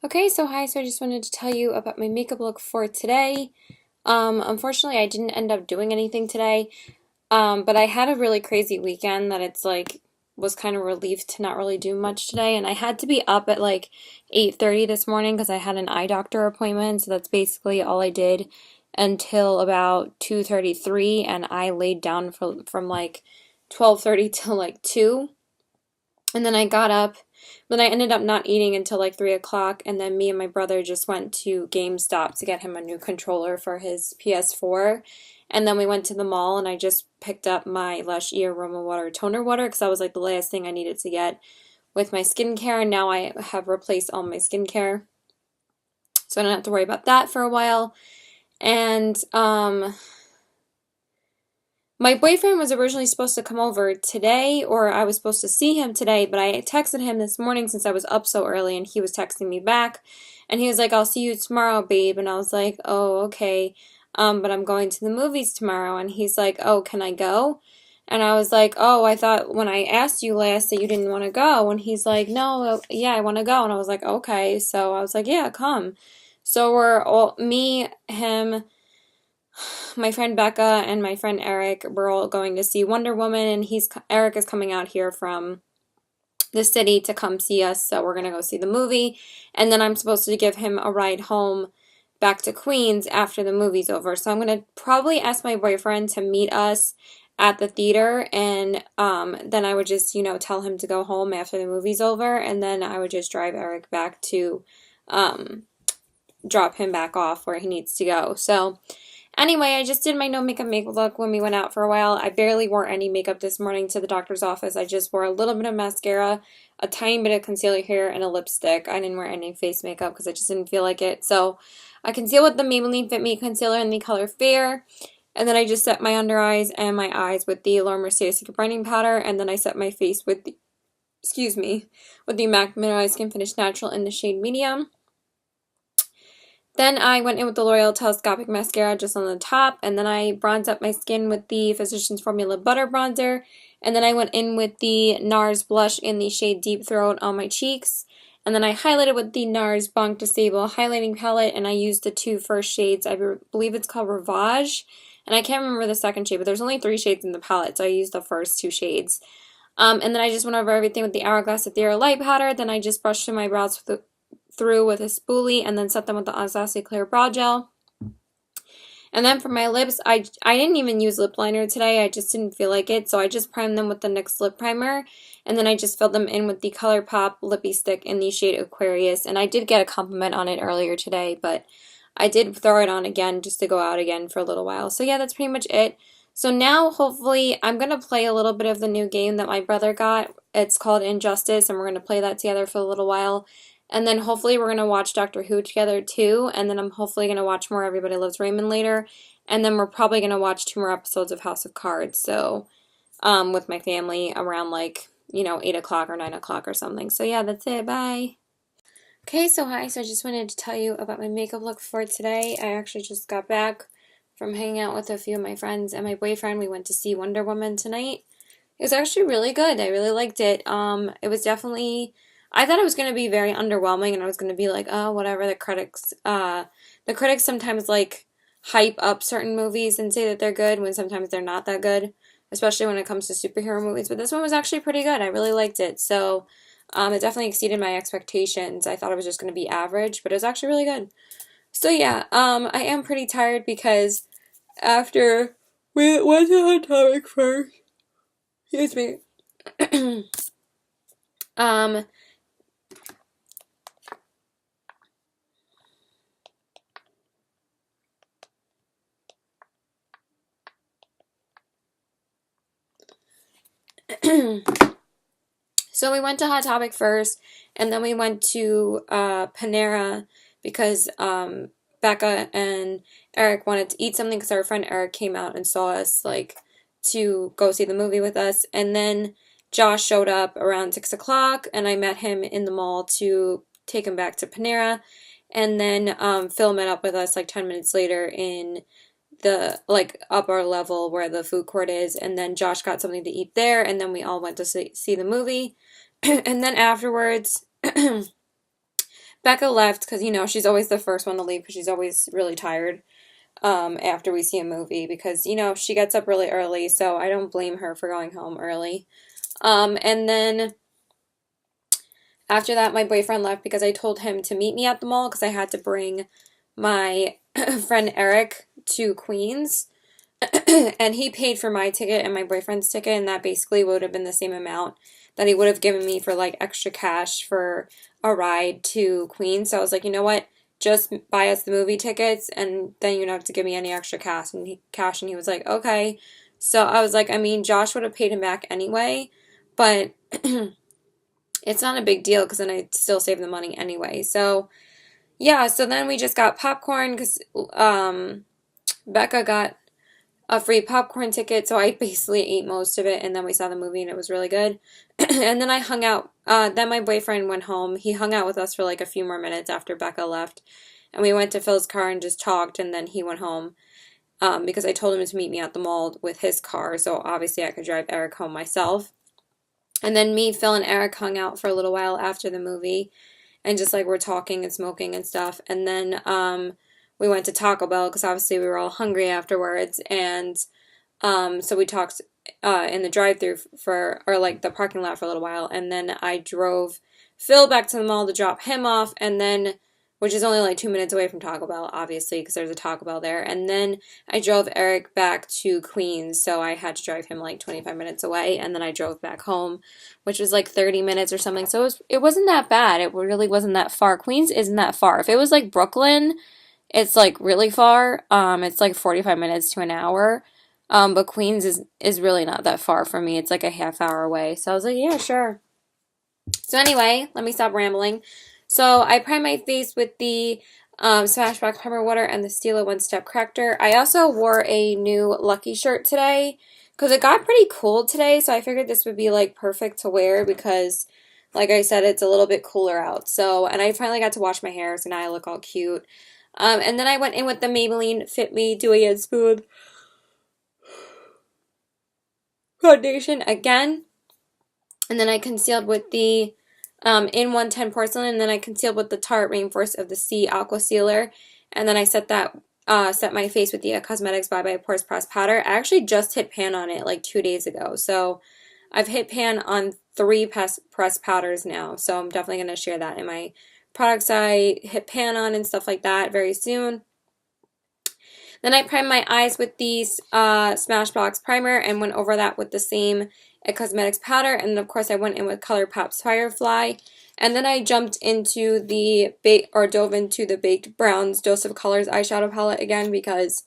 Okay, so hi, so I just wanted to tell you about my makeup look for today. Unfortunately, I didn't end up doing anything today, but I had a really crazy weekend that it's like was kind of relieved to not really do much today, and I had to be up at like 8:30 this morning because I had an eye doctor appointment, so that's basically all I did until about 2:33, and I laid down from like 12:30 till like 2. And then I got up, but I ended up not eating until like 3 o'clock. And then me and my brother just went to GameStop to get him a new controller for his PS4. And then we went to the mall and I just picked up my Lush Aroma Water Toner Water because that was like the last thing I needed to get with my skincare. And now I have replaced all my skincare. So I don't have to worry about that for a while. And my boyfriend was originally supposed to come over today, or I was supposed to see him today, but I texted him this morning since I was up so early, and he was texting me back, and he was like, I'll see you tomorrow, babe, and I was like, oh, okay, but I'm going to the movies tomorrow, and he's like, oh, can I go? And I was like, oh, I thought when I asked you last that you didn't want to go, and he's like, no, yeah, I want to go, and I was like, okay, so I was like, yeah, come. So we're all, me, him, my friend Becca and my friend Eric, we're all going to see Wonder Woman, and Eric is coming out here from the city to come see us, so we're gonna go see the movie, and then I'm supposed to give him a ride home back to Queens after the movie's over. So I'm gonna probably ask my boyfriend to meet us at the theater, and then I would just, tell him to go home after the movie's over, and then I would just drive Eric back to um, drop him back off where he needs to go. So anyway, I just did my no makeup look when we went out for a while. I barely wore any makeup this morning to the doctor's office. I just wore a little bit of mascara, a tiny bit of concealer here, and a lipstick. I didn't wear any face makeup because I just didn't feel like it. So I conceal with the Maybelline Fit Me concealer in the color Fair. And then I just set my under eyes and my eyes with the Laura Mercier Secret Brightening Powder. And then I set my face with the, with the MAC Mineralized Skin Finish Natural in the shade Medium. Then I went in with the L'Oreal Telescopic Mascara just on the top, and then I bronzed up my skin with the Physicians Formula Butter Bronzer, and then I went in with the NARS blush in the shade Deep Throat on my cheeks, and then I highlighted with the NARS Bonk Disable highlighting palette, and I used the two first shades. I believe it's called Ravage, and I can't remember the second shade, but there's only 3 shades in the palette, so I used the first 2 shades. And then I just went over everything with the Hourglass Ethereal Light Powder, then I just brushed through my brows through with a spoolie and then set them with the Anastasia Clear Brow Gel. And then for my lips, I didn't even use lip liner today. I just didn't feel like it, so I just primed them with the NYX Lip Primer, and then I just filled them in with the ColourPop Lippy Stick in the shade Aquarius, and I did get a compliment on it earlier today, but I did throw it on again just to go out again for a little while. So yeah, that's pretty much it. So now, hopefully, I'm going to play a little bit of the new game that my brother got. It's called Injustice, and we're going to play that together for a little while. And then hopefully we're going to watch Doctor Who together too. And then I'm hopefully going to watch more Everybody Loves Raymond later. And then we're probably going to watch 2 more episodes of House of Cards. So, with my family around like, 8 o'clock or 9 o'clock or something. So yeah, that's it. Bye. Okay, so hi. So I just wanted to tell you about my makeup look for today. I actually just got back from hanging out with a few of my friends and my boyfriend. We went to see Wonder Woman tonight. It was actually really good. I really liked it. It was definitely, I thought it was going to be very underwhelming, and I was going to be like, oh, whatever. The critics sometimes like hype up certain movies and say that they're good when sometimes they're not that good, especially when it comes to superhero movies. But this one was actually pretty good. I really liked it. So, it definitely exceeded my expectations. I thought it was just going to be average, but it was actually really good. So yeah, I am pretty tired because after we went to Hot Topic first, excuse me, um, so we went to Hot Topic first, and then we went to Panera because Becca and Eric wanted to eat something because our friend Eric came out and saw us like to go see the movie with us, and then Josh showed up around 6 o'clock, and I met him in the mall to take him back to Panera, and then Phil met up with us like 10 minutes later in the like upper level where the food court is, and then Josh got something to eat there, and then we all went to see the movie. And then afterwards Becca left because, you know, she's always the first one to leave because she's always really tired after we see a movie because, you know, she gets up really early, so I don't blame her for going home early. And then after that, my boyfriend left because I told him to meet me at the mall because I had to bring my friend Eric to Queens. And he paid for my ticket and my boyfriend's ticket, and that basically would have been the same amount that he would have given me for like extra cash for a ride to Queens. So I was like, you know what? Just buy us the movie tickets, and then you don't have to give me any extra cash. And he was like, okay. So I was like, I mean, Josh would have paid him back anyway, but it's not a big deal because then I'd still save the money anyway. So yeah, so then we just got popcorn because Becca got a free popcorn ticket, so I basically ate most of it, and then we saw the movie, and it was really good. And then I hung out. Then my boyfriend went home. He hung out with us for like a few more minutes after Becca left, and we went to Phil's car and just talked, and then he went home because I told him to meet me at the mall with his car, so obviously I could drive Eric home myself. And then me, Phil, and Eric hung out for a little while after the movie, and just like we're talking and smoking and stuff. And then we went to Taco Bell because obviously we were all hungry afterwards, and so we talked in the drive-thru or like the parking lot for a little while, and then I drove Phil back to the mall to drop him off, and then, which is only like 2 minutes away from Taco Bell, obviously, because there's a Taco Bell there, and then I drove Eric back to Queens, so I had to drive him like 25 minutes away, and then I drove back home, which was like 30 minutes or something, so it wasn't that bad. It really wasn't that far. Queens isn't that far. If it was like Brooklyn, it's like really far. It's like 45 minutes to an hour. But Queens is really not that far from me. It's like a half hour away. So I was like, yeah, sure. So anyway, let me stop rambling. So I primed my face with the Smashbox Primer Water and the Stila One Step Corrector. I also wore a new Lucky shirt today because it got pretty cold today. So I figured this would be like perfect to wear because, like I said, it's a little bit cooler out. So, and I finally got to wash my hair, so now I look all cute. And then I went in with the Maybelline Fit Me Dewy and Smooth foundation again. And then I concealed with the In 110 Porcelain. And then I concealed with the Tarte Rainforest of the Sea Aqua Sealer. And then I set my face with the Cosmetics Bye Bye Pores Pressed Powder. I actually just hit pan on it like 2 days ago. So I've hit pan on 3 pressed powders now. So I'm definitely going to share that in my products I hit pan on and stuff like that very soon. Then I primed my eyes with the Smashbox primer and went over that with the same Cosmetics powder. And then of course I went in with ColourPop's Firefly. And then I dove into the Baked Browns Dose of Colors eyeshadow palette again because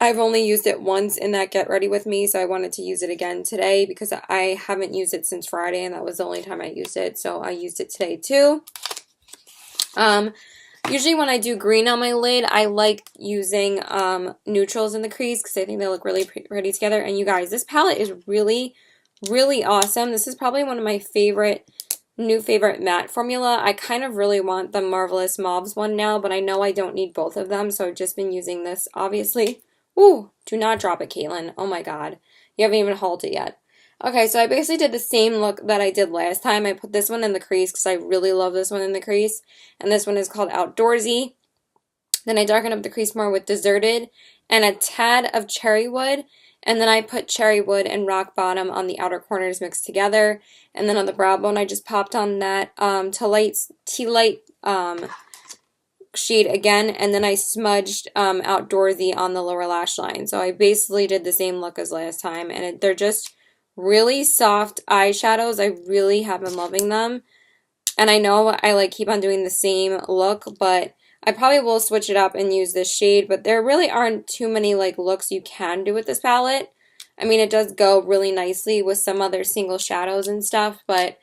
I've only used it once in that Get Ready With Me, so I wanted to use it again today because I haven't used it since Friday and that was the only time I used it, so I used it today too. Usually when I do green on my lid, I like using neutrals in the crease because I think they look really pretty together. And you guys, this palette is really, really awesome. This is probably one of my new favorite matte formula. I kind of really want the Marvelous Mauves one now, but I know I don't need both of them, so I've just been using this, obviously. Ooh, do not drop it, Caitlin. Oh my god. You haven't even hauled it yet. Okay, so I basically did the same look that I did last time. I put this one in the crease because I really love this one in the crease. And this one is called Outdoorsy. Then I darkened up the crease more with Deserted and a tad of Cherry Wood. And then I put Cherry Wood and Rock Bottom on the outer corners mixed together. And then on the brow bone, I just popped on that Tea Light shade again. And then I smudged Outdoorsy on the lower lash line. So I basically did the same look as last time. And they're just really soft eyeshadows. I really have been loving them. And I know I like keep on doing the same look, but I probably will switch it up and use this shade, but there really aren't too many like looks you can do with this palette. I mean, it does go really nicely with some other single shadows and stuff, but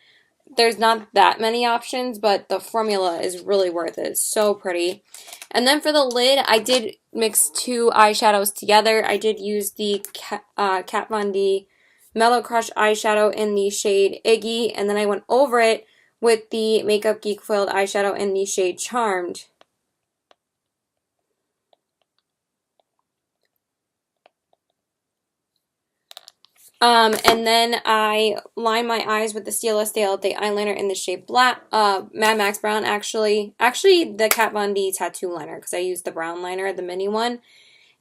there's not that many options, but the formula is really worth it. It's so pretty. And then for the lid, I did mix 2 eyeshadows together. I did use the Kat Von D Mellow Crush eyeshadow in the shade Iggy, and then I went over it with the Makeup Geek foiled eyeshadow in the shade Charmed. And then I line my eyes with the Stila Stale Day eyeliner in the shade black, Mad Max Brown, actually. Actually, the Kat Von D tattoo liner, because I used the brown liner, the mini one.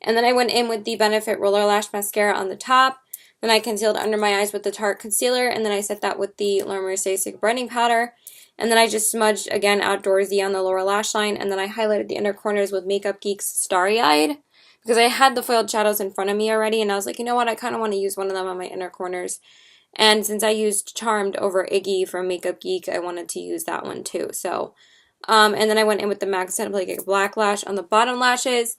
And then I went in with the Benefit Roller Lash Mascara on the top. Then I concealed under my eyes with the Tarte Concealer, and then I set that with the Laura Mercier Secret Brightening Powder. And then I just smudged, again, Outdoorsy on the lower lash line, and then I highlighted the inner corners with Makeup Geek's Starry Eyed, because I had the foiled shadows in front of me already, and I was like, you know what, I kind of want to use one of them on my inner corners. And since I used Charmed over Iggy from Makeup Geek, I wanted to use that one too. So, and then I went in with the MAC Cinematic Black Lash on the bottom lashes.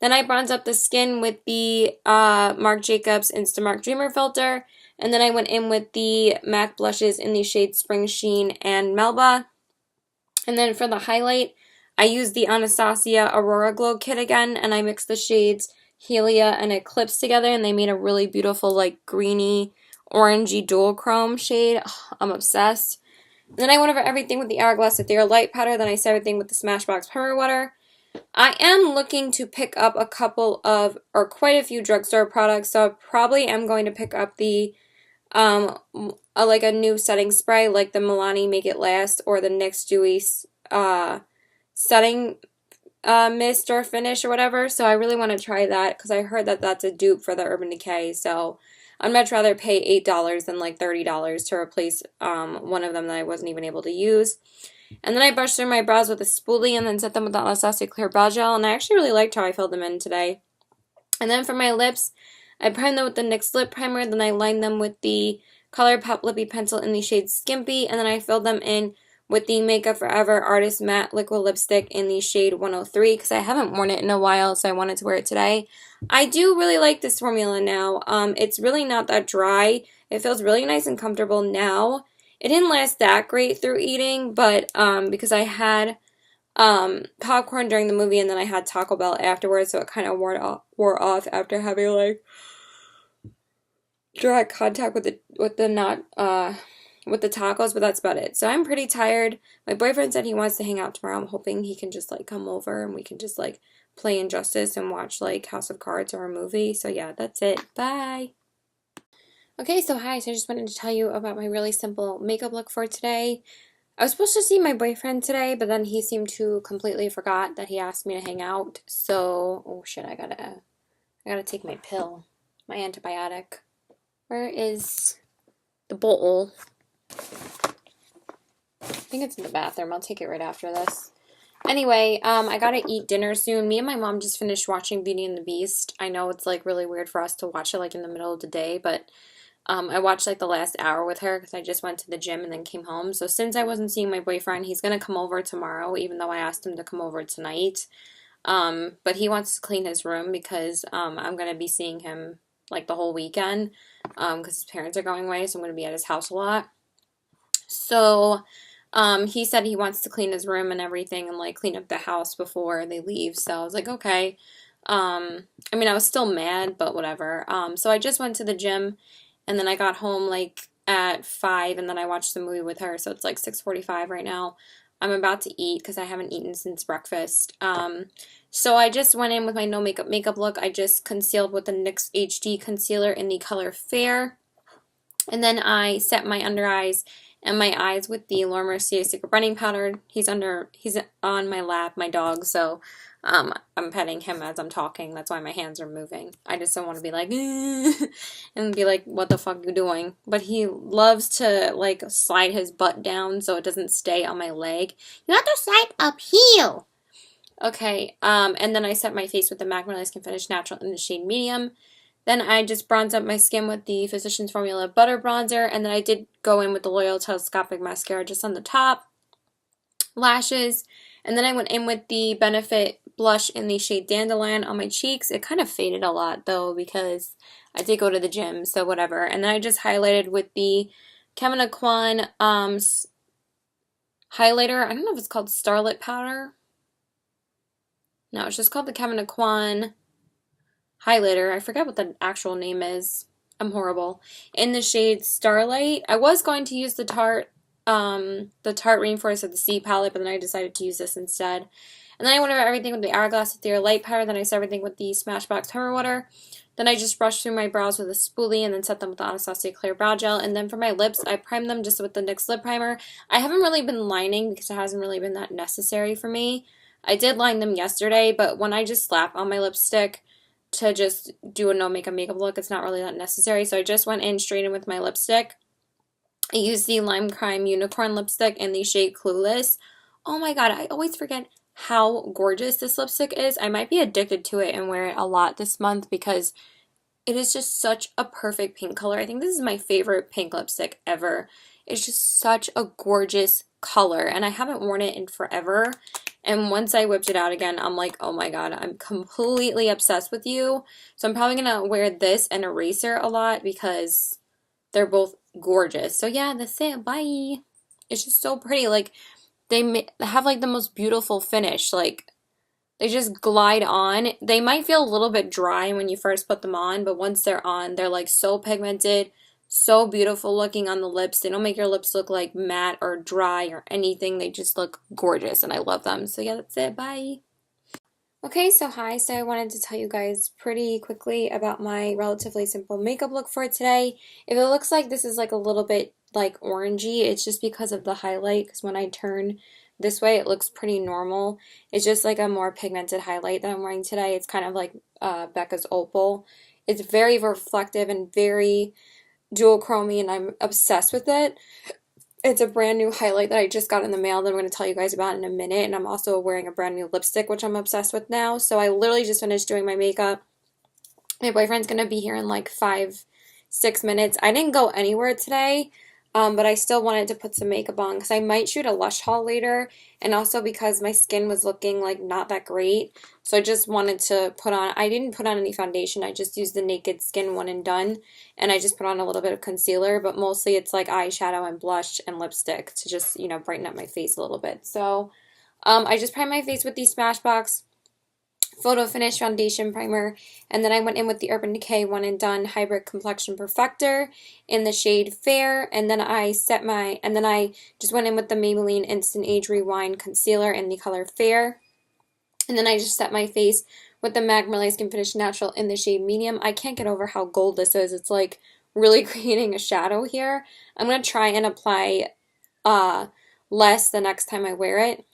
Then I bronzed up the skin with the Marc Jacobs Instamark Dreamer Filter. And then I went in with the MAC blushes in the shades Spring Sheen and Melba. And then for the highlight, I used the Anastasia Aurora Glow Kit again. And I mixed the shades Helia and Eclipse together. And they made a really beautiful, like, greeny, orangey dual chrome shade. Oh, I'm obsessed. And then I went over everything with the Hourglass Ethereal Light Powder. Then I set everything with the Smashbox Primer Water. I am looking to pick up a couple of, or quite a few drugstore products, so I probably am going to pick up the, like a new setting spray, like the Milani Make It Last, or the NYX Dewy, setting, mist or finish or whatever, so I really want to try that, because I heard that that's a dupe for the Urban Decay, so I'd much rather pay $8 than like $30 to replace, one of them that I wasn't even able to use. And then I brushed through my brows with a spoolie and then set them with the Anastasia Clear Brow Gel. And I actually really liked how I filled them in today. And then for my lips, I primed them with the NYX Lip Primer. Then I lined them with the ColourPop Lippy Pencil in the shade Skimpy. And then I filled them in with the Makeup Forever Artist Matte Liquid Lipstick in the shade 103. Because I haven't worn it in a while, so I wanted to wear it today. I do really like this formula now. It's really not that dry. It feels really nice and comfortable now. It didn't last that great through eating, but because I had popcorn during the movie and then I had Taco Bell afterwards, so it kind of wore off after having like direct contact with the tacos, but that's about it. So I'm pretty tired. My boyfriend said he wants to hang out tomorrow. I'm hoping he can just like come over and we can just like play Injustice and watch like House of Cards or a movie. So yeah, that's it. Bye. Okay, so hi, so I just wanted to tell you about my really simple makeup look for today. I was supposed to see my boyfriend today, but then he seemed to completely forgot that he asked me to hang out. So, oh shit, I gotta take my pill, my antibiotic. Where is the bowl? I think it's in the bathroom. I'll take it right after this. Anyway, I gotta eat dinner soon. Me and my mom just finished watching Beauty and the Beast. I know it's like really weird for us to watch it like in the middle of the day, but I watched like the last hour with her because I just went to the gym and then came home. So since I wasn't seeing my boyfriend, he's going to come over tomorrow, even though I asked him to come over tonight. But he wants to clean his room because I'm going to be seeing him like the whole weekend because his parents are going away, so I'm going to be at his house a lot. So he said he wants to clean his room and everything and like clean up the house before they leave. So I was like, okay. I mean, I was still mad, but whatever. So I just went to the gym. And then I got home like at 5 and then I watched the movie with her. So it's like 6:45 right now. I'm about to eat because I haven't eaten since breakfast. So I just went in with my no makeup look. I just concealed with the NYX HD concealer in the color Fair. And then I set my under eyes and my eyes with the Laura Mercier Secret Brightening Powder. He's on my lap, my dog, so I'm petting him as I'm talking. That's why my hands are moving. I just don't want to be like, and be like, what the fuck are you doing? But he loves to, like, slide his butt down so it doesn't stay on my leg. You have to slide up here. Okay, and then I set my face with the MAC Milani Skin Finish Natural in the shade Medium. Then I just bronzed up my skin with the Physicians Formula Butter Bronzer. And then I did go in with the L'Oreal Telescopic Mascara just on the top. Lashes. And then I went in with the Benefit blush in the shade Dandelion on my cheeks. It kind of faded a lot though because I did go to the gym, so whatever. And then I just highlighted with the Kevyn Aucoin highlighter. I don't know if it's called Starlit Powder. No, it's just called the Kevyn Aucoin highlighter. I forget what the actual name is. I'm horrible. In the shade Starlight. I was going to use the Tarte Rainforest of the Sea palette, but then I decided to use this instead. And then I went over everything with the Hourglass Ethereal Light Powder. Then I set everything with the Smashbox Primer Water. Then I just brush through my brows with a spoolie and then set them with the Anastasia Clear Brow Gel. And then for my lips, I prime them just with the NYX Lip Primer. I haven't really been lining because it hasn't really been that necessary for me. I did line them yesterday, but when I just slap on my lipstick to just do a no makeup look, it's not really that necessary. So I just went in straight in with my lipstick. I used the Lime Crime Unicorn lipstick in the shade Clueless. Oh my god, I always forget how gorgeous this lipstick is. I might be addicted to it and wear it a lot this month because it is just such a perfect pink color. I think this is my favorite pink lipstick ever. It's just such a gorgeous color, and I haven't worn it in forever. And once I whipped it out again, I'm like, oh my god, I'm completely obsessed with you. So I'm probably going to wear this and Eraser a lot because they're both gorgeous. So yeah, that's it. Bye. It's just so pretty. Like, they have like the most beautiful finish. Like, they just glide on. They might feel a little bit dry when you first put them on, but once they're on, they're like so pigmented, so beautiful looking on the lips. They don't make your lips look like matte or dry or anything. They just look gorgeous and I love them. So yeah, that's it. Bye. Okay, so hi. So I wanted to tell you guys pretty quickly about my relatively simple makeup look for today. If it looks like this is like a little bit like orangey, it's just because of the highlight, because when I turn this way it looks pretty normal. It's just like a more pigmented highlight that I'm wearing today. It's kind of like Becca's Opal. It's very reflective and very duochrome-y and I'm obsessed with it. It's a brand new highlight that I just got in the mail that I'm going to tell you guys about in a minute. And I'm also wearing a brand new lipstick, which I'm obsessed with now. So I literally just finished doing my makeup. My boyfriend's going to be here in like 5-6 minutes. I didn't go anywhere today, but I still wanted to put some makeup on because I might shoot a Lush haul later. And also because my skin was looking like not that great. So I just wanted to put on, I didn't put on any foundation. I just used the Naked Skin One and Done. And I just put on a little bit of concealer, but mostly it's like eyeshadow and blush and lipstick to just, you know, brighten up my face a little bit. So I just primed my face with the Smashbox Photo Finish Foundation Primer, and then I went in with the Urban Decay One and Done Hybrid Complexion Perfector in the shade Fair, and then I just went in with the Maybelline Instant Age Rewind Concealer in the color Fair, and then I just set my face with the MAC Marley Skin Finish Natural in the shade Medium. I can't get over how gold this is. It's like really creating a shadow here. I'm going to try and apply less the next time I wear it.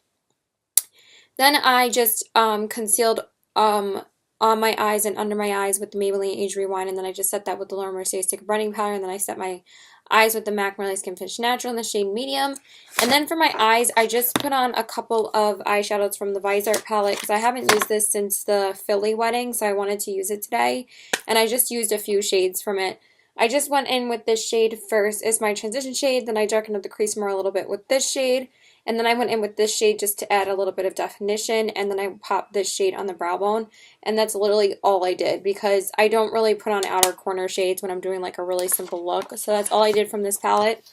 Then I just concealed on my eyes and under my eyes with the Maybelline Age Rewind, and then I just set that with the Laura Mercier Stick Brightening Powder, and then I set my eyes with the MAC Marley Skin Finish Natural in the shade Medium. And then for my eyes, I just put on a couple of eyeshadows from the Visart palette because I haven't used this since the Philly wedding, so I wanted to use it today. And I just used a few shades from it. I just went in with this shade first. It's my transition shade. Then I darkened up the crease more a little bit with this shade. And then I went in with this shade just to add a little bit of definition. And then I popped this shade on the brow bone. And that's literally all I did because I don't really put on outer corner shades when I'm doing like a really simple look. So that's all I did from this palette.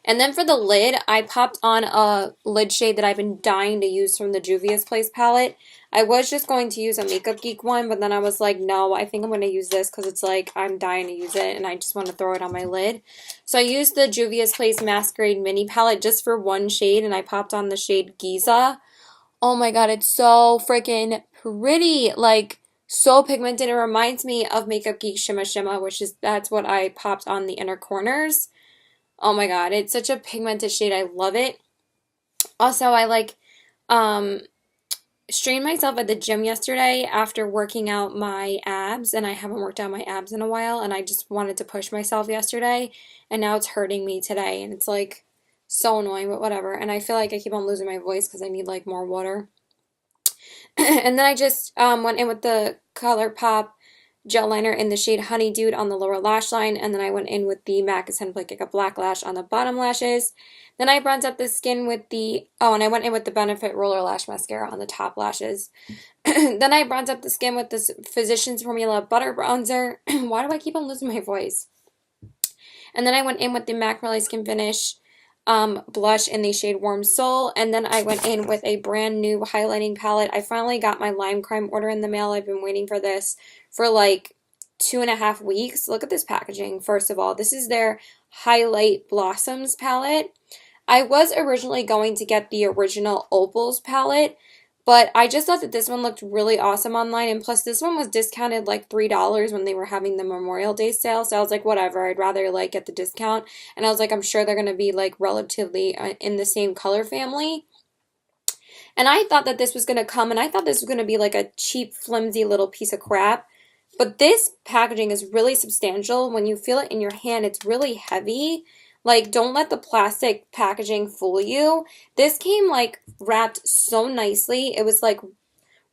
And then for the lid, I popped on a lid shade that I've been dying to use from the Juvia's Place palette. I was just going to use a Makeup Geek one, but then I was like, no, I think I'm going to use this because it's like I'm dying to use it and I just want to throw it on my lid. So I used the Juvia's Place Masquerade Mini palette just for one shade, and I popped on the shade Giza. Oh my god, it's so freaking pretty. Like, so pigmented. It reminds me of Makeup Geek Shimma Shimma, that's what I popped on the inner corners. Oh my god, it's such a pigmented shade. I love it. Also, I like strained myself at the gym yesterday after working out my abs, and I haven't worked out my abs in a while, and I just wanted to push myself yesterday, and now it's hurting me today, and it's like so annoying, but whatever. And I feel like I keep on losing my voice because I need like more water. And then I just went in with the ColourPop gel liner in the shade Honey Dude on the lower lash line, and then I went in with the MAC Like a Black Lash on the bottom lashes. Then I bronzed up the skin with and I went in with the Benefit Roller Lash Mascara on the top lashes. Then I bronzed up the skin with this Physicians Formula Butter Bronzer. Why do I keep on losing my voice? And then I went in with the MAC Marley Skin Finish blush in the shade Warm Soul, and then I went in with a brand new highlighting palette. I finally got my Lime Crime order in the mail. I've been waiting for this for like 2.5 weeks. Look at this packaging. First of all, this is their Highlight Blossoms palette. I was originally going to get the original Opals palette, But I just thought that this one looked really awesome online, and plus this one was discounted like $3 when they were having the Memorial Day sale. So I was like, whatever, I'd rather like get the discount. And I was like, I'm sure they're gonna be like relatively in the same color family. And I thought that this was gonna come, and I thought this was gonna be like a cheap, flimsy little piece of crap. But this packaging is really substantial. When you feel it in your hand, it's really heavy. Like, don't let the plastic packaging fool you. This came like wrapped so nicely. It was like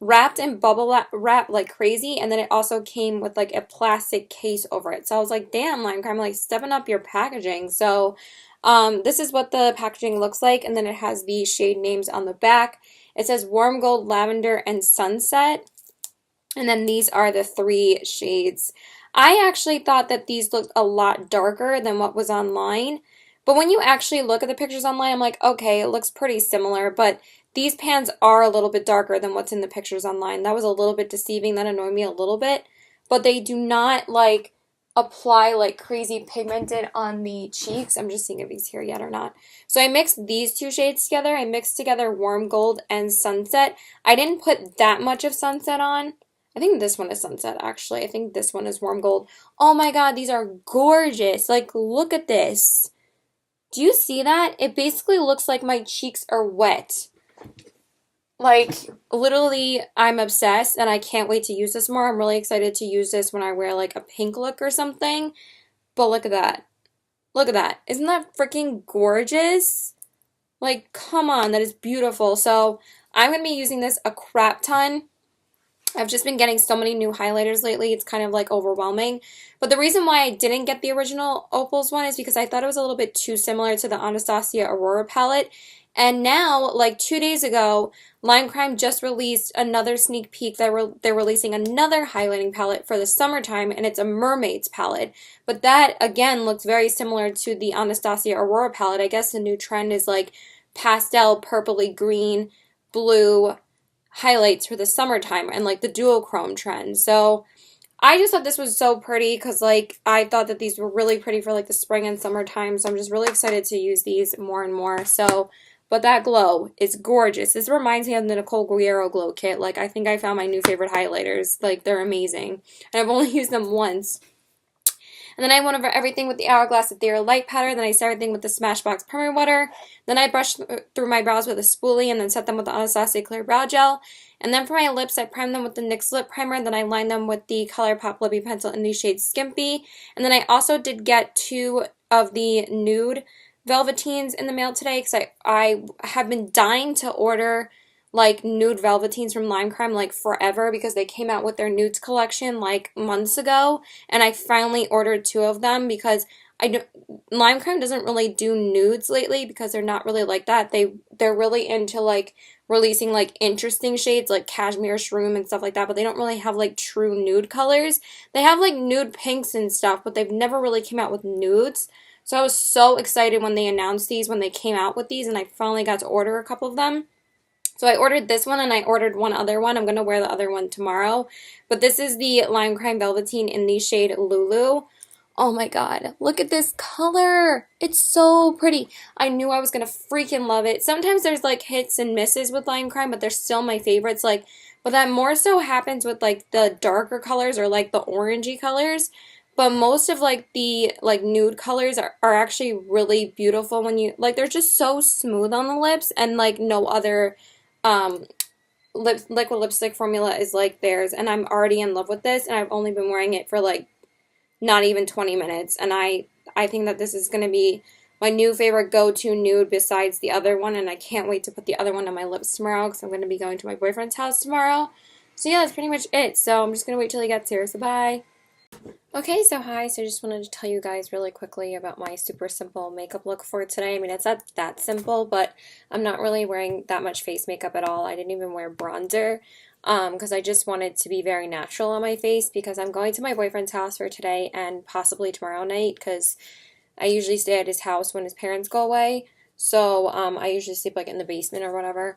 wrapped in bubble wrap like crazy, and then it also came with like a plastic case over it. So I was like, damn, Lime Crime, like stepping up your packaging. So this is what the packaging looks like, and then it has the shade names on the back. It says Warm Gold, Lavender, and Sunset. And then these are the three shades. I actually thought that these looked a lot darker than what was online. But when you actually look at the pictures online, I'm like, okay, it looks pretty similar. But these pans are a little bit darker than what's in the pictures online. That was a little bit deceiving. That annoyed me a little bit. But they do not like apply like crazy pigmented on the cheeks. I'm just seeing if he's here yet or not. So I mixed these two shades together. I mixed together Warm Gold and Sunset. I didn't put that much of Sunset on. I think this one is Sunset, actually. I think this one is Warm Gold. Oh my god, these are gorgeous. Like, look at this. Do you see that? It basically looks like my cheeks are wet. Like, literally, I'm obsessed, and I can't wait to use this more. I'm really excited to use this when I wear, like, a pink look or something. But look at that. Look at that. Isn't that freaking gorgeous? Like, come on, that is beautiful. So, I'm going to be using this a crap ton. I've just been getting so many new highlighters lately, it's kind of like overwhelming. But the reason why I didn't get the original Opals one is because I thought it was a little bit too similar to the Anastasia Aurora palette. And now, like 2 days ago, Lime Crime just released another sneak peek. They're releasing another highlighting palette for the summertime, and it's a Mermaids palette. But that, again, looks very similar to the Anastasia Aurora palette. I guess the new trend is like pastel, purpley green, blue highlights for the summertime and like the duochrome trend. So I just thought this was so pretty because like I thought that these were really pretty for like the spring and summertime. So I'm just really excited to use these more and more. So, but that glow is gorgeous. This reminds me of the Nicole Guerrero glow kit. Like I think I found my new favorite highlighters. Like they're amazing. And I've only used them once. And then I went over everything with the Hourglass Ethereal Light Powder. Then I set everything with the Smashbox Primer Water. Then I brushed through my brows with a spoolie and then set them with the Anastasia Clear Brow Gel. And then for my lips, I primed them with the NYX Lip Primer. And then I lined them with the ColourPop Lippy Pencil in the shade Skimpy. And then I also did get 2 of the nude Velveteens in the mail today because I have been dying to order like nude velveteens from Lime Crime like forever because they came out with their nudes collection like months ago, and I finally ordered 2 of them because Lime Crime doesn't really do nudes lately because they're not really like that. They're really into like releasing like interesting shades like cashmere shroom and stuff like that, but they don't really have like true nude colors. They have like nude pinks and stuff, but they've never really came out with nudes. So I was so excited when they announced these, when they came out with these, and I finally got to order a couple of them. So I ordered this one and I ordered one other one. I'm going to wear the other one tomorrow. But this is the Lime Crime Velveteen in the shade Lulu. Oh my god, look at this color. It's so pretty. I knew I was going to freaking love it. Sometimes there's like hits and misses with Lime Crime, but they're still my favorites. Like, but that more so happens with like the darker colors or like the orangey colors. But most of like the like nude colors are actually really beautiful when you like, they're just so smooth on the lips, and like no other liquid lipstick formula is like theirs, and I'm already in love with this, and I've only been wearing it for like not even 20 minutes, and I think that this is going to be my new favorite go-to nude besides the other one, and I can't wait to put the other one on my lips tomorrow because I'm going to be going to my boyfriend's house tomorrow. So yeah, that's pretty much it. So I'm just going to wait till he gets here. So bye. Okay, so hi, so I just wanted to tell you guys really quickly about my super simple makeup look for today. I mean, it's not that simple, but I'm not really wearing that much face makeup at all. I didn't even wear bronzer because I just wanted to be very natural on my face because I'm going to my boyfriend's house for today and possibly tomorrow night because I usually stay at his house when his parents go away. So I usually sleep like in the basement or whatever.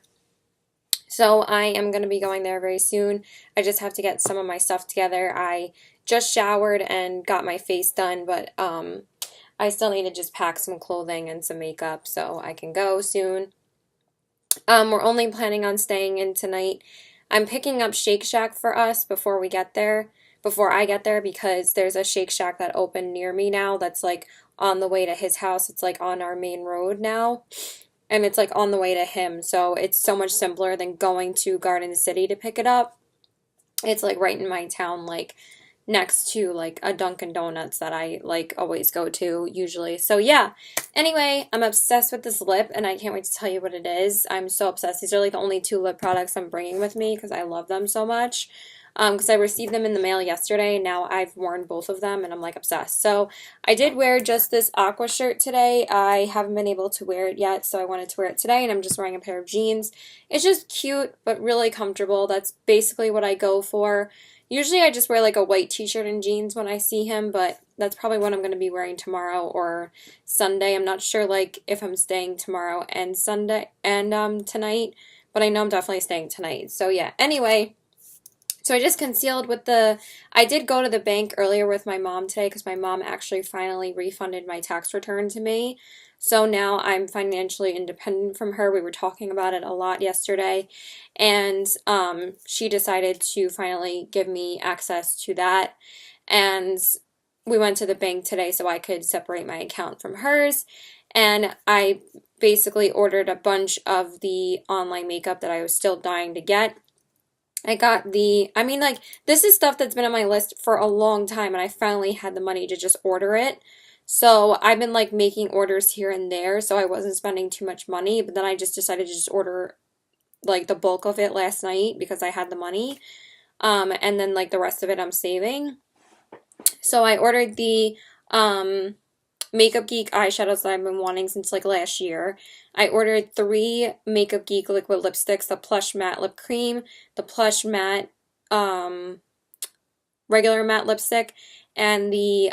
So I am going to be going there very soon. I just have to get some of my stuff together. I just showered and got my face done, but I still need to just pack some clothing and some makeup so I can go soon. We're only planning on staying in tonight. I'm picking up Shake Shack for us before I get there, because there's a Shake Shack that opened near me now that's like on the way to his house. It's like on our main road now, and it's like on the way to him. So it's so much simpler than going to Garden City to pick it up. It's like right in my town, like next to like a Dunkin' Donuts that I like always go to usually. So yeah. Anyway, I'm obsessed with this lip and I can't wait to tell you what it is. I'm so obsessed. These are like the only two lip products I'm bringing with me because I love them so much. Because I received them in the mail yesterday, and now I've worn both of them, and I'm like obsessed. So I did wear just this aqua shirt today. I haven't been able to wear it yet, so I wanted to wear it today, and I'm just wearing a pair of jeans. It's just cute, but really comfortable. That's basically what I go for. Usually I just wear like a white t-shirt and jeans when I see him, but that's probably what I'm going to be wearing tomorrow or Sunday. I'm not sure like if I'm staying tomorrow and Sunday and tonight, but I know I'm definitely staying tonight. So yeah, anyway. So I just concealed with I did go to the bank earlier with my mom today because my mom actually finally refunded my tax return to me. So now I'm financially independent from her. We were talking about it a lot yesterday, and she decided to finally give me access to that. And we went to the bank today so I could separate my account from hers. And I basically ordered a bunch of the online makeup that I was still dying to get. I got like, this is stuff that's been on my list for a long time, and I finally had the money to just order it. So I've been like making orders here and there, so I wasn't spending too much money, but then I just decided to just order like the bulk of it last night because I had the money. And then like the rest of it I'm saving. So I ordered the Makeup Geek eyeshadows that I've been wanting since like last year. I ordered 3 Makeup Geek liquid lipsticks, the Plush Matte Lip Cream, the Plush Matte regular matte lipstick, and the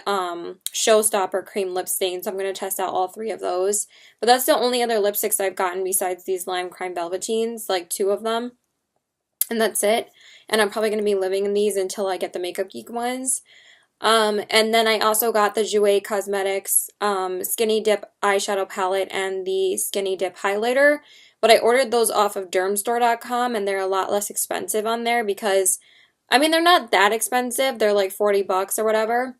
Showstopper Cream Lip Stain. So I'm going to test out all 3 of those. But that's the only other lipsticks I've gotten besides these Lime Crime Velveteens, like 2 of them. And that's it. And I'm probably going to be living in these until I get the Makeup Geek ones. And then I also got the Jouer Cosmetics Skinny Dip eyeshadow palette and the Skinny Dip highlighter. But I ordered those off of dermstore.com, and they're a lot less expensive on there because, I mean, they're not that expensive. They're like 40 bucks or whatever.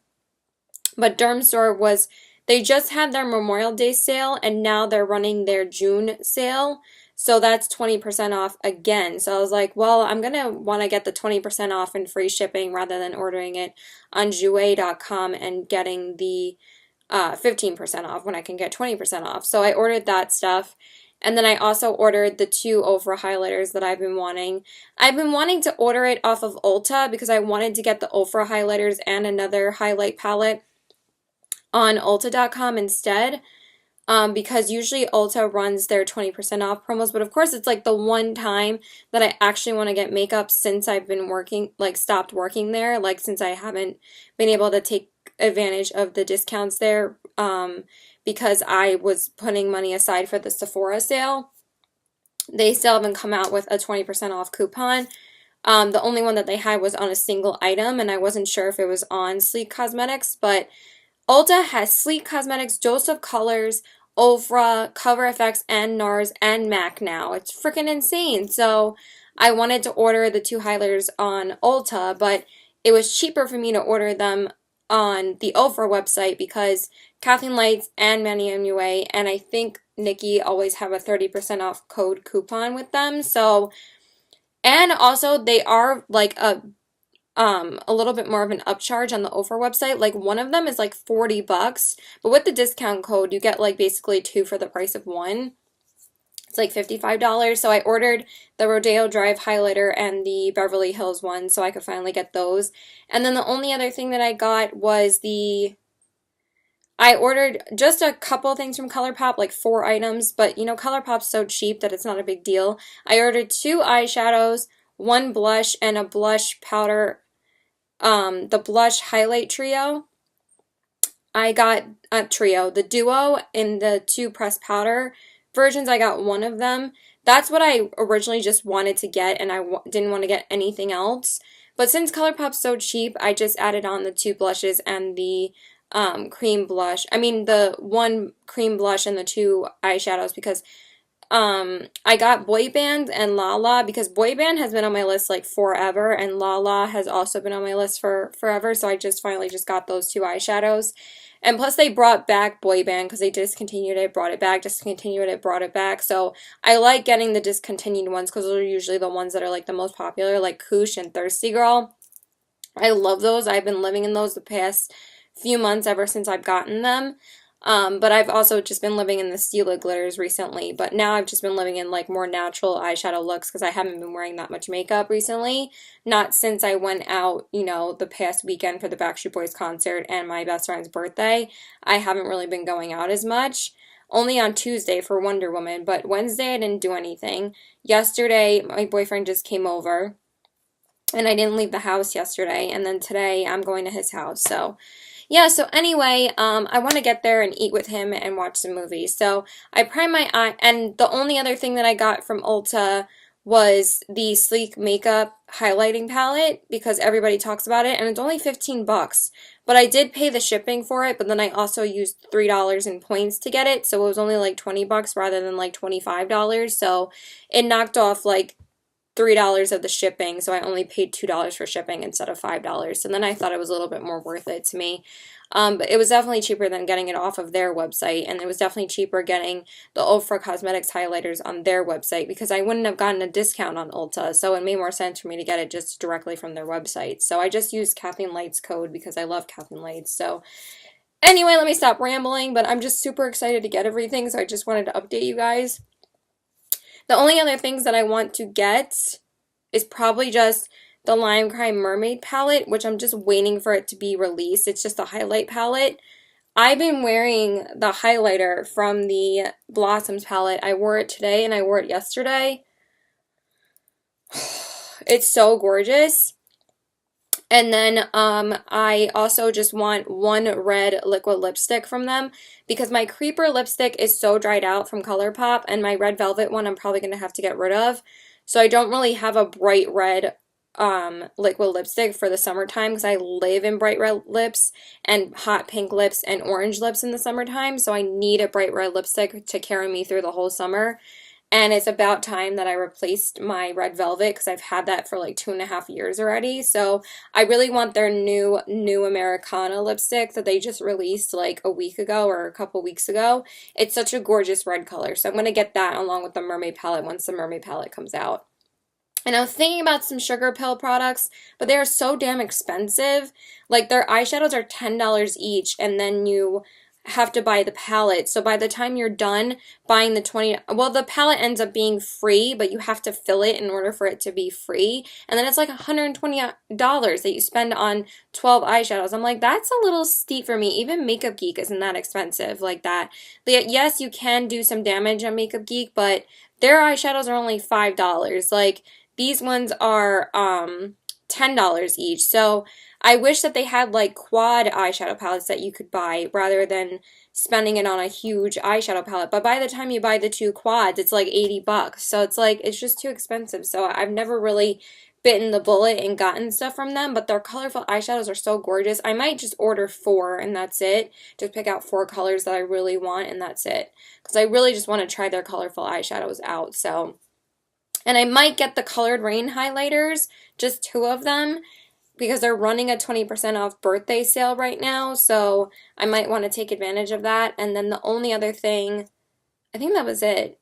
But Dermstore they just had their Memorial Day sale, and now they're running their June sale. So that's 20% off again. So I was like, well, I'm going to want to get the 20% off and free shipping rather than ordering it on Jouer.com and getting the 15% off when I can get 20% off. So I ordered that stuff. And then I also ordered the 2 Ofra highlighters that I've been wanting. I've been wanting to order it off of Ulta because I wanted to get the Ofra highlighters and another highlight palette on Ulta.com instead. Because usually Ulta runs their 20% off promos, but of course it's like the one time that I actually want to get makeup since I've been working, like stopped working there, like since I haven't been able to take advantage of the discounts there, because I was putting money aside for the Sephora sale. They still haven't come out with a 20% off coupon. The only one that they had was on a single item, and I wasn't sure if it was on Sleek Cosmetics, but Ulta has Sleek Cosmetics, Dose of Colors, Ofra, Cover FX, and NARS, and MAC now. It's freaking insane. So I wanted to order the 2 highlighters on Ulta, but it was cheaper for me to order them on the Ofra website because Kathleen Lights and Manny MUA and I think Nikki always have a 30% off code coupon with them. So, and also they are like a little bit more of an upcharge on the Ofra website. Like one of them is like 40 bucks, but with the discount code you get like basically 2 for the price of 1. It's like $55. So I ordered the Rodeo Drive highlighter and the Beverly Hills one so I could finally get those. And then the only other thing that I got was I ordered just a couple things from ColourPop, like 4 items, but you know ColourPop's so cheap that it's not a big deal. I ordered 2 eyeshadows, 1 blush, and a blush powder, the blush highlight trio. I got a trio, the duo and the 2 pressed powder versions. I got one of them. That's what I originally just wanted to get, and I didn't want to get anything else. But since ColourPop's so cheap, I just added on the 2 blushes and the cream blush. I mean, the 1 cream blush and the 2 eyeshadows because I got Boy Band and Lala because Boy Band has been on my list like forever, and Lala has also been on my list for forever, so I just finally just got those two eyeshadows. And plus they brought back Boy Band because they discontinued it, brought it back, discontinued it, brought it back. So I like getting the discontinued ones because those are usually the ones that are like the most popular, like Koosh and Thirsty Girl. I love those. I've been living in those the past few months ever since I've gotten them. But I've also just been living in the Stila glitters recently. But now I've just been living in like more natural eyeshadow looks because I haven't been wearing that much makeup recently. Not since I went out, you know, the past weekend for the Backstreet Boys concert and my best friend's birthday. I haven't really been going out as much. Only on Tuesday for Wonder Woman, but Wednesday I didn't do anything. Yesterday, my boyfriend just came over, and I didn't leave the house yesterday, and then today I'm going to his house, so yeah, so anyway, I want to get there and eat with him and watch some movies. So I prime my eye, and the only other thing that I got from Ulta was the Sleek Makeup highlighting palette because everybody talks about it, and it's only 15 bucks. But I did pay the shipping for it, but then I also used $3 in points to get it, so it was only like 20 bucks rather than like $25. So it knocked off like $3 of the shipping, so I only paid $2 for shipping instead of $5. And then I thought it was a little bit more worth it to me. But it was definitely cheaper than getting it off of their website, and it was definitely cheaper getting the Ofra Cosmetics highlighters on their website because I wouldn't have gotten a discount on Ulta, so it made more sense for me to get it just directly from their website. So I just used Kathleen Light's code because I love Kathleen Lights. So anyway, let me stop rambling, but I'm just super excited to get everything, so I just wanted to update you guys. The only other things that I want to get is probably just the Lime Crime Mermaid palette, which I'm just waiting for it to be released. It's just a highlight palette. I've been wearing the highlighter from the Blossoms palette. I wore it today and I wore it yesterday. It's so gorgeous. And then I also just want one red liquid lipstick from them because my Creeper lipstick is so dried out from ColourPop, and my Red Velvet one I'm probably going to have to get rid of. So I don't really have a bright red liquid lipstick for the summertime because I live in bright red lips and hot pink lips and orange lips in the summertime. So I need a bright red lipstick to carry me through the whole summer. And it's about time that I replaced my Red Velvet because I've had that for like 2.5 years already. So I really want their new Americana lipstick that they just released like a week ago or a couple weeks ago. It's such a gorgeous red color. So I'm going to get that along with the Mermaid palette once the Mermaid palette comes out. And I was thinking about some Sugar Pill products, but they are so damn expensive. Like their eyeshadows are $10 each, and then you have to buy the palette. So by the time you're done buying the the palette ends up being free, but you have to fill it in order for it to be free. And then it's like $120 that you spend on 12 eyeshadows. I'm like, that's a little steep for me. Even Makeup Geek isn't that expensive like that. Yes, you can do some damage on Makeup Geek, but their eyeshadows are only $5. Like these ones are $10 each. So I wish that they had like quad eyeshadow palettes that you could buy rather than spending it on a huge eyeshadow palette. But by the time you buy the two quads, it's like 80 bucks. So it's like, it's just too expensive. So I've never really bitten the bullet and gotten stuff from them, but their colorful eyeshadows are so gorgeous. I might just order 4 and that's it. Just pick out 4 colors that I really want and that's it. Because I really just want to try their colorful eyeshadows out. So, and I might get the Colored Rain highlighters, just 2 of them, because they're running a 20% off birthday sale right now, so I might want to take advantage of that. And then the only other thing, I think that was it.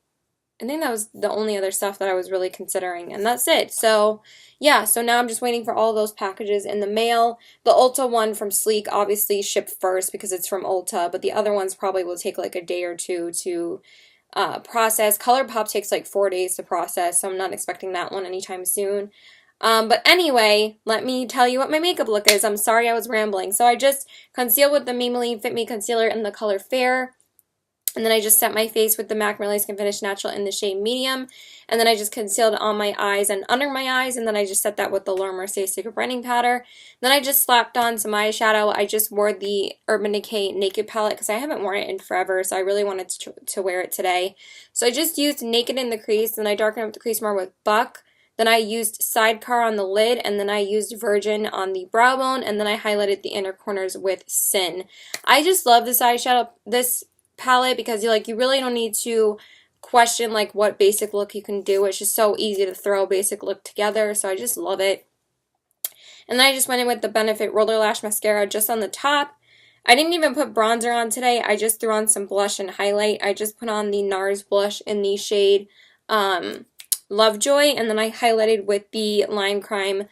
I think that was the only other stuff that I was really considering, and that's it. So, yeah, so now I'm just waiting for all those packages in the mail. The Ulta one from Sleek obviously shipped first because it's from Ulta, but the other ones probably will take like a day or two to process. ColourPop takes like 4 days to process, so I'm not expecting that one anytime soon. But anyway, let me tell you what my makeup look is. I'm sorry I was rambling. So I just concealed with the Maybelline Fit Me Concealer in the color Fair. And then I just set my face with the MAC Merlot Skin Finish Natural in the shade Medium. And then I just concealed on my eyes and under my eyes. And then I just set that with the Laura Mercier Secret Brightening Powder. Then I just slapped on some eyeshadow. I just wore the Urban Decay Naked palette because I haven't worn it in forever. So I really wanted to wear it today. So I just used Naked in the crease. And I darkened up the crease more with Buck. Then I used Sidecar on the lid, and then I used Virgin on the brow bone, and then I highlighted the inner corners with Sin. I just love this eyeshadow, this palette, because you really don't need to question like what basic look you can do. It's just so easy to throw a basic look together, so I just love it. And then I just went in with the Benefit Roller Lash Mascara just on the top. I didn't even put bronzer on today. I just threw on some blush and highlight. I just put on the NARS blush in the shade Lovejoy, and then I highlighted with the Lime Crime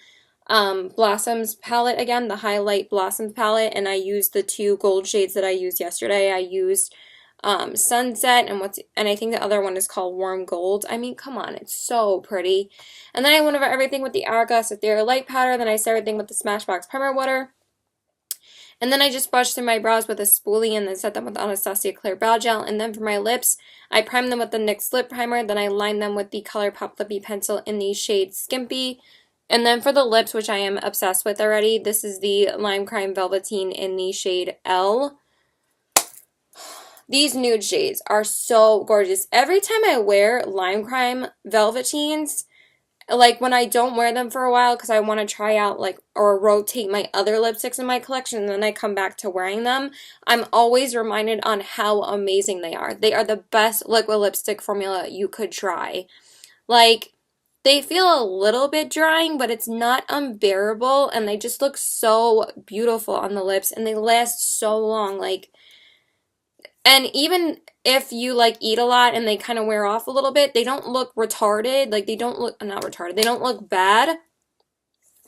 Blossoms palette again, the Highlight Blossoms palette, and I used the two gold shades that I used yesterday. I used Sunset and I think the other one is called Warm Gold. I mean, come on, it's so pretty. And then I went over everything with the Hourglass Ethereal Light Powder, then I started everything with the Smashbox Primer Water. And then I just brushed through my brows with a spoolie and then set them with the Anastasia Clear Brow Gel. And then for my lips, I primed them with the NYX Lip Primer. Then I lined them with the ColourPop Lippy Pencil in the shade Skimpy. And then for the lips, which I am obsessed with already, this is the Lime Crime Velveteen in the shade L. These nude shades are so gorgeous. Every time I wear Lime Crime Velveteens, like when I don't wear them for a while because I want to try out like or rotate my other lipsticks in my collection and then I come back to wearing them, I'm always reminded on how amazing they are. They are the best liquid lipstick formula you could try. Like, they feel a little bit drying, but it's not unbearable, and they just look so beautiful on the lips, and they last so long. Like, and even if you like eat a lot and they kind of wear off a little bit, they don't look retarded. Like, they don't look, not retarded, they don't look bad.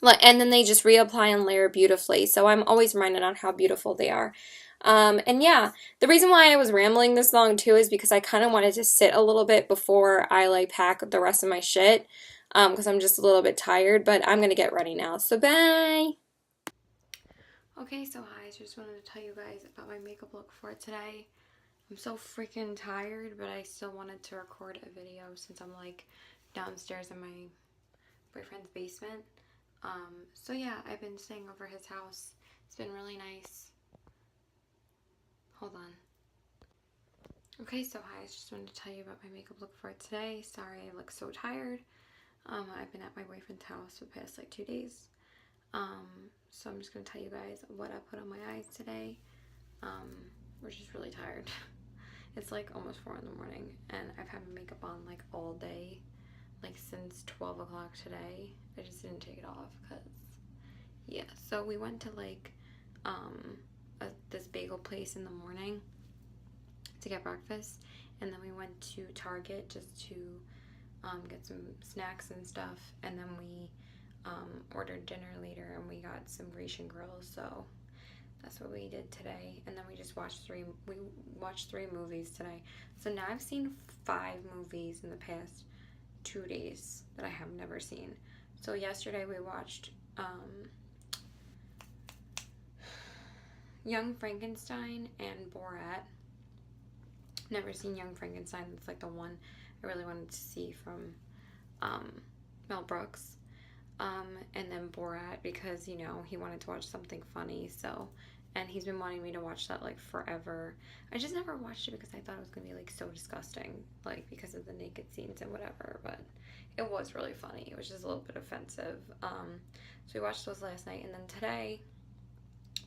Like, and then they just reapply and layer beautifully. So I'm always reminded on how beautiful they are. And yeah, the reason why I was rambling this long too is because I kind of wanted to sit a little bit before I like pack the rest of my shit. Because I'm just a little bit tired, but I'm gonna get ready now. So bye! Okay, so hi, I just wanted to tell you guys about my makeup look for today. I'm so freaking tired, but I still wanted to record a video since I'm like downstairs in my boyfriend's basement. So yeah, I've been staying over his house. It's been really nice. Hold on. Okay, so hi, I just wanted to tell you about my makeup look for today. Sorry, I look so tired. I've been at my boyfriend's house for the past like 2 days. So I'm just going to tell you guys what I put on my eyes today. We're just really tired. It's like almost 4 in the morning and I've had my makeup on like all day, like since 12 o'clock today. I just didn't take it off because, yeah. So we went to like this bagel place in the morning to get breakfast, and then we went to Target just to get some snacks and stuff, and then we ordered dinner later and we got some Grecian grills, so that's what we did today. And then we just watched three movies today. So now I've seen 5 movies in the past 2 days that I have never seen. So yesterday we watched Young Frankenstein and Borat. Never seen Young Frankenstein. It's like the one I really wanted to see from Mel Brooks. And then Borat because, you know, he wanted to watch something funny, so, and he's been wanting me to watch that like forever. I just never watched it because I thought it was going to be like so disgusting, like because of the naked scenes and whatever, but it was really funny. It was just a little bit offensive. So we watched those last night, and then today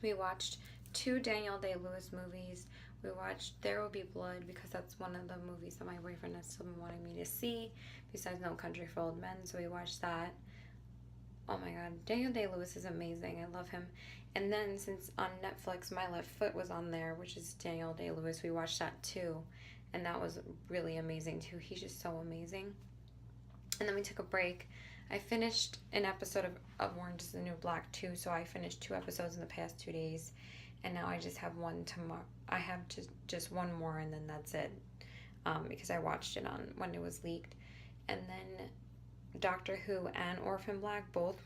we watched 2 Daniel Day-Lewis movies. We watched There Will Be Blood because that's one of the movies that my boyfriend has still been wanting me to see, besides No Country for Old Men, so we watched that. Oh my god, Daniel Day-Lewis is amazing. I love him. And then since on Netflix My Left Foot was on there, which is Daniel Day-Lewis, we watched that too. And that was really amazing too. He's just so amazing. And then we took a break. I finished an episode of Orange is the New Black too, so I finished 2 episodes in the past 2 days. And now I just have one tomorrow. I have just one more, and then that's it. Because I watched it on when it was leaked. And then Doctor Who and Orphan Black both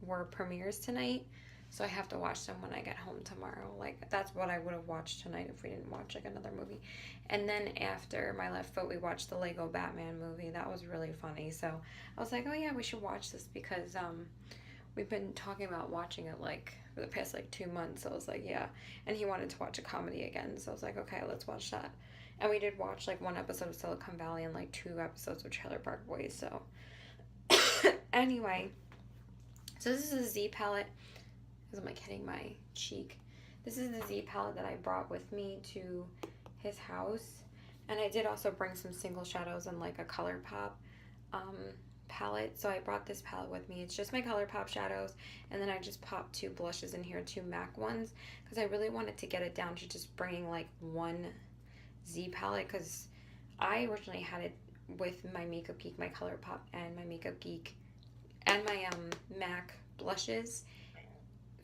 were premieres tonight, so I have to watch them when I get home tomorrow. Like, that's what I would have watched tonight if we didn't watch like another movie. And then after My Left Foot, we watched the Lego Batman movie. That was really funny, so I was like, oh yeah, we should watch this because we've been talking about watching it like for the past like 2 months. So I was like, yeah. And he wanted to watch a comedy again, so I was like, okay, let's watch that. And we did watch like 1 episode of Silicon Valley and like 2 episodes of Trailer Park Boys. So anyway, so this is a Z palette, because I'm like hitting my cheek. This is the Z palette that I brought with me to his house, And I did also bring some single shadows and like a ColourPop um, palette. So I brought this palette with me. It's just my ColourPop shadows. And then I just popped 2 blushes in here, 2 MAC ones. Because I really wanted to get it down to just bringing like one Z palette. Because I originally had it with my Makeup Geek, my ColourPop, and my Makeup Geek, and my MAC blushes.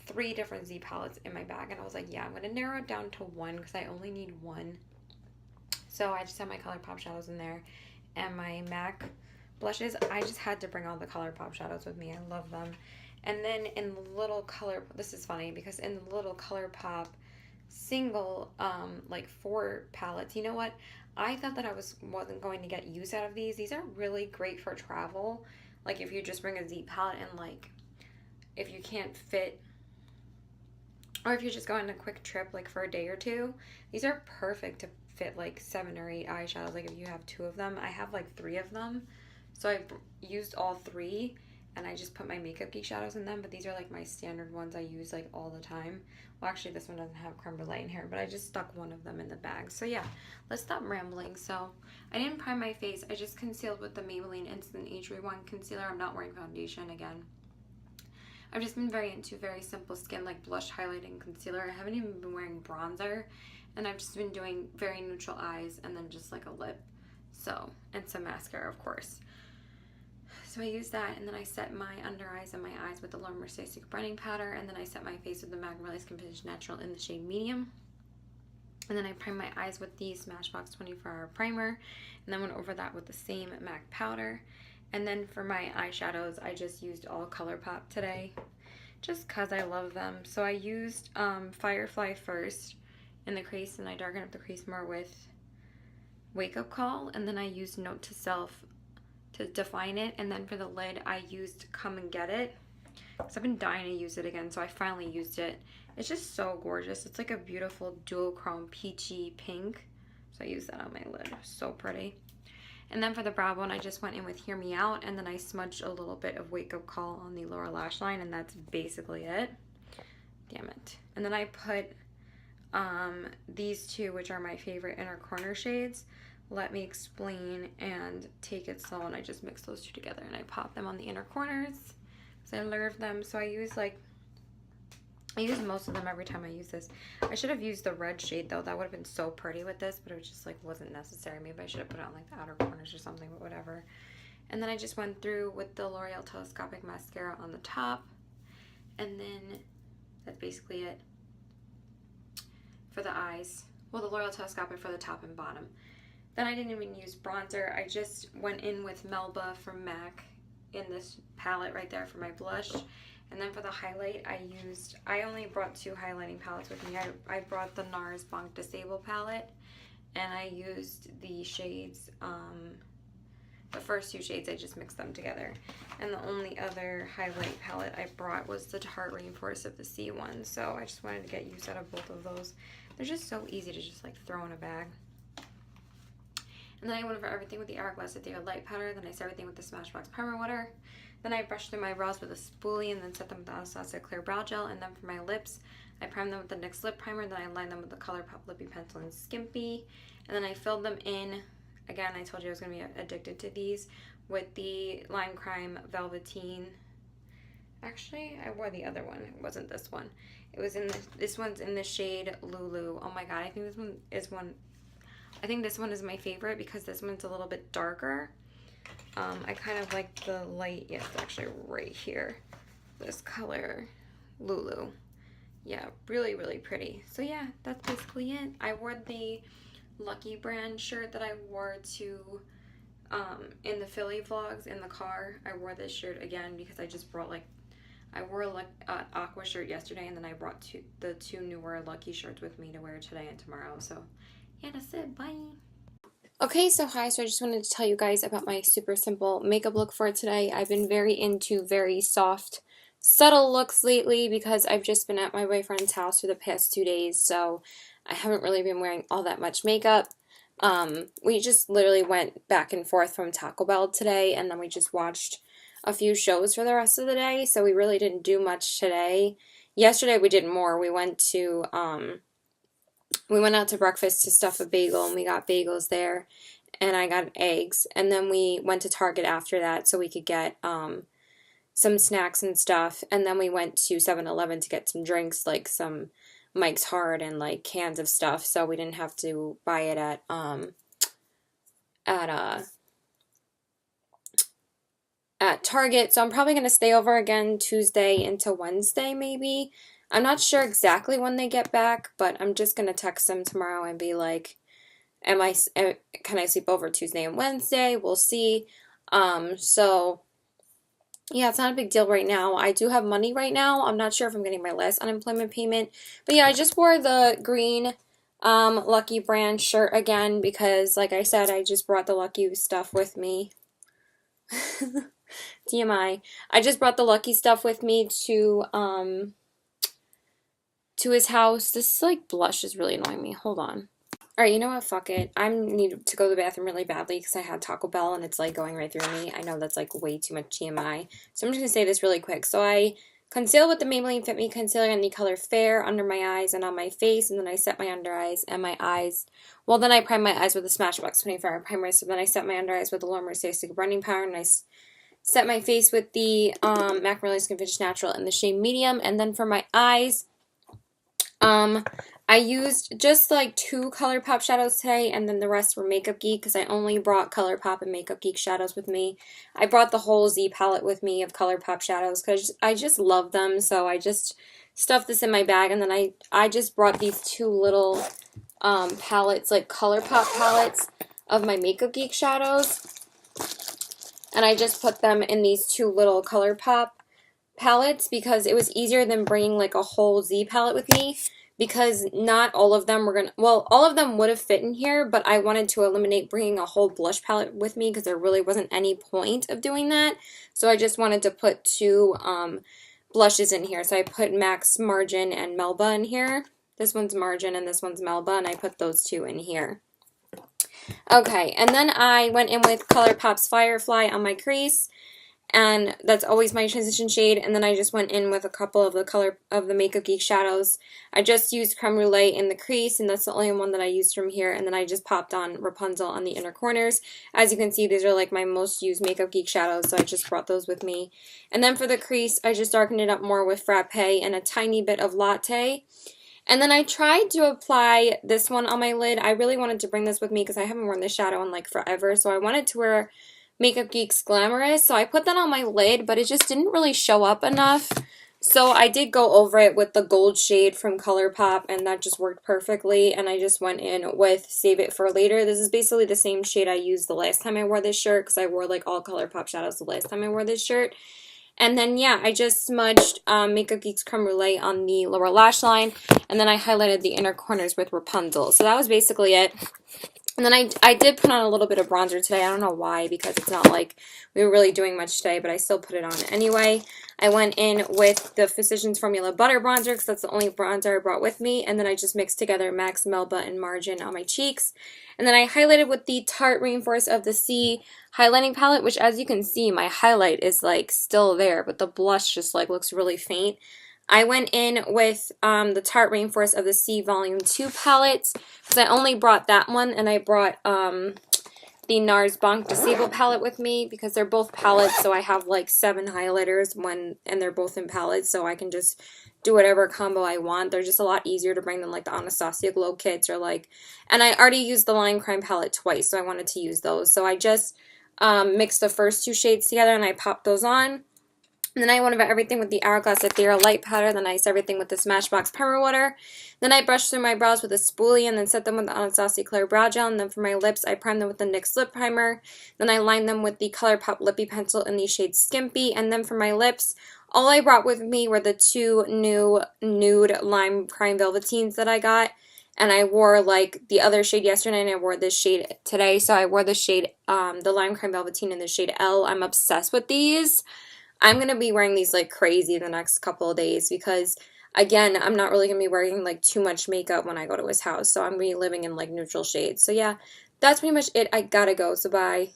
3 different Z palettes in my bag. And I was like, yeah, I'm going to narrow it down to one because I only need one. So I just have my ColourPop shadows in there and my MAC blushes. I just had to bring all the ColourPop shadows with me. I love them. And then in the little color, this is funny because in the little ColourPop single, like 4 palettes, you know what? I thought that I wasn't going to get use out of these. These are really great for travel. Like if you just bring a Z palette and like if you can't fit, or if you're just going on a quick trip like for a day or 2, these are perfect to fit like 7 or 8 eyeshadows. Like if you have 2 of them, I have like 3 of them, so I used all 3 and I just put my Makeup Geek shadows in them. But these are like my standard ones I use like all the time. Well, actually this one doesn't have creme brulee in here, but I just stuck one of them in the bag. So yeah, let's stop rambling. So I didn't prime my face. I just concealed with the Maybelline Instant Age Rewind concealer. I'm not wearing foundation again. I've just been very into very simple skin, like blush, highlighting, concealer. I haven't even been wearing bronzer, and I've just been doing very neutral eyes and then just like a lip, so, and some mascara, of course. So I use that, and then I set my under eyes and my eyes with the Laura Mercier Secret Brightening Powder, and then I set my face with the Magnolia Skin Finish Natural in the shade Medium. And then I primed my eyes with the Smashbox 24-Hour Primer, and then went over that with the same MAC powder. And then for my eyeshadows, I just used all ColourPop today, just because I love them. So I used Firefly first in the crease, and I darkened up the crease more with Wake Up Call, and then I used Note to Self to define it. And then for the lid, I used Come and Get It, because I've been dying to use it again, so I finally used it. It's just so gorgeous. It's like a beautiful dual chrome peachy pink, so I used that on my lid. So pretty. And then for the brow bone, I just went in with Hear Me Out, and then I smudged a little bit of Wake Up Call on the lower lash line, and that's basically it. Damn it. And then I put these 2, which are my favorite inner corner shades, Let Me Explain and Take It Slow, and I just mixed those 2 together, and I popped them on the inner corners because I love them. So I use most of them every time I use this. I should have used the red shade though. That would have been so pretty with this, but it was just like wasn't necessary. Maybe I should have put it on like the outer corners or something, but whatever. And then I just went through with the L'Oreal Telescopic Mascara on the top. And then that's basically it for the eyes. Well, the L'Oreal Telescopic for the top and bottom. Then I didn't even use bronzer. I just went in with Melba from MAC in this palette right there for my blush. And then for the highlight, I only brought 2 highlighting palettes with me. I brought the NARS Bonk Disable palette, and I used the shades, the first 2 shades, I just mixed them together. And the only other highlight palette I brought was the Tarte Reinforce of the C one, so I just wanted to get use out of both of those. They're just so easy to just like throw in a bag. And then I went over everything with the Hourglass Ethereal Light Powder. Then I set everything with the Smashbox Primer Water. Then I brushed through my brows with a spoolie and then set them with the Anastasia Clear Brow Gel. And then for my lips, I primed them with the NYX Lip Primer. And then I lined them with the ColourPop Lippy Pencil in Skimpy. And then I filled them in. Again, I told you I was going to be addicted to these. With the Lime Crime Velveteen. Actually, I wore the other one. It wasn't this one. It was in this one's in the shade Lulu. Oh my god, I think this one is my favorite because this one's a little bit darker. I kind of like the light. Yeah, it's actually right here. This color, Lulu. Yeah, really, really pretty. So yeah, that's basically it. I wore the Lucky brand shirt that I wore to in the Philly vlogs in the car. I wore this shirt again because I just brought I wore an aqua shirt yesterday, and then I brought the 2 newer Lucky shirts with me to wear today and tomorrow. So yeah, that's it. Bye. Okay, so hi. So I just wanted to tell you guys about my super simple makeup look for today. I've been very into very soft, subtle looks lately because I've just been at my boyfriend's house for the past 2 days, so I haven't really been wearing all that much makeup. We just literally went back and forth from Taco Bell today, and then we just watched a few shows for the rest of the day, so we really didn't do much today. Yesterday we did more. We went to we went out to breakfast to stuff a bagel, and we got bagels there, and I got eggs. And then we went to Target after that so we could get some snacks and stuff. And then we went to 7-Eleven to get some drinks, like some Mike's Hard and like cans of stuff, so we didn't have to buy it at at Target. So I'm probably going to stay over again Tuesday into Wednesday, maybe. I'm not sure exactly when they get back, but I'm just going to text them tomorrow and be like, can I sleep over Tuesday and Wednesday? We'll see. So yeah, it's not a big deal right now. I do have money right now. I'm not sure if I'm getting my last unemployment payment. But yeah, I just wore the green Lucky brand shirt again because, like I said, I just brought the Lucky stuff with me. TMI. I just brought the Lucky stuff with me to his house. This like blush is really annoying me. Hold on. Alright, you know what? Fuck it. I need to go to the bathroom really badly because I had Taco Bell and it's like going right through me. I know that's like way too much TMI. So I'm just going to say this really quick. So I conceal with the Maybelline Fit Me Concealer in the color Fair under my eyes and on my face. And then I set my under eyes and my eyes. Well, then I prime my eyes with the Smashbox 24-hour primer. So then I set my under eyes with the Laura Mercier Stick Brightening Powder. And I set my face with the MAC Merlin Skin Finish Natural in the shade Medium. And then for my eyes, I used just like 2 ColourPop shadows today, and then the rest were Makeup Geek because I only brought ColourPop and Makeup Geek shadows with me. I brought the whole Z palette with me of ColourPop shadows because I just love them, so I just stuffed this in my bag, and then I just brought these 2 little palettes, like ColourPop palettes of my Makeup Geek shadows, and I just put them in these 2 little ColourPop palettes because it was easier than bringing like a whole Z palette with me. Because not all of them were going to, well, all of them would have fit in here, but I wanted to eliminate bringing a whole blush palette with me because there really wasn't any point of doing that. So I just wanted to put 2 blushes in here. So I put Max Margin and Melba in here. This one's Margin and this one's Melba, and I put those 2 in here. Okay, and then I went in with ColourPop's Firefly on my crease. And that's always my transition shade. And then I just went in with a couple of the color of the Makeup Geek shadows. I just used Creme Brulee in the crease, and that's the only one that I used from here. And then I just popped on Rapunzel on the inner corners. As you can see, these are like my most used Makeup Geek shadows, so I just brought those with me. And then for the crease, I just darkened it up more with Frappe and a tiny bit of Latte. And then I tried to apply this one on my lid. I really wanted to bring this with me because I haven't worn this shadow in like forever, so I wanted to wear Makeup Geek's Glamorous, so I put that on my lid, but it just didn't really show up enough. So I did go over it with the gold shade from ColourPop, and that just worked perfectly, and I just went in with Save It for Later. This is basically the same shade I used the last time I wore this shirt, because I wore like all ColourPop shadows the last time I wore this shirt. And then, yeah, I just smudged Makeup Geek's Creme Brulee on the lower lash line, and then I highlighted the inner corners with Rapunzel. So that was basically it. And then I did put on a little bit of bronzer today. I don't know why, because it's not like we were really doing much today, but I still put it on anyway. I went in with the Physicians Formula Butter Bronzer because that's the only bronzer I brought with me. And then I just mixed together Max, Melba, and Margin on my cheeks. And then I highlighted with the Tarte Reinforce of the Sea highlighting palette, which as you can see, my highlight is like still there, but the blush just like looks really faint. I went in with the Tarte Reinforce of the Sea Volume 2 palette because I only brought that one, and I brought the NARS Bonk Disable palette with me because they're both palettes, so I have like 7 highlighters and they're both in palettes, so I can just do whatever combo I want. They're just a lot easier to bring than like the Anastasia Glow kits or like, and I already used the Lime Crime palette twice, so I wanted to use those. So I just mixed the first 2 shades together and I popped those on. And then I went over everything with the Hourglass Ethereal Light Powder. Then I iced everything with the Smashbox Primer Water. Then I brushed through my brows with a spoolie and then set them with the Anastasia Clear Brow Gel. And then for my lips, I primed them with the NYX Lip Primer. Then I lined them with the ColourPop Lippy Pencil in the shade Skimpy. And then for my lips, all I brought with me were the 2 new Nude Lime Crime Velveteens that I got. And I wore like the other shade yesterday, and I wore this shade today. So I wore the shade, the Lime Crime Velveteen in the shade L. I'm obsessed with these. I'm going to be wearing these like crazy the next couple of days because, again, I'm not really going to be wearing like too much makeup when I go to his house. So I'm going to be living in like neutral shades. So yeah, that's pretty much it. I gotta go. So bye.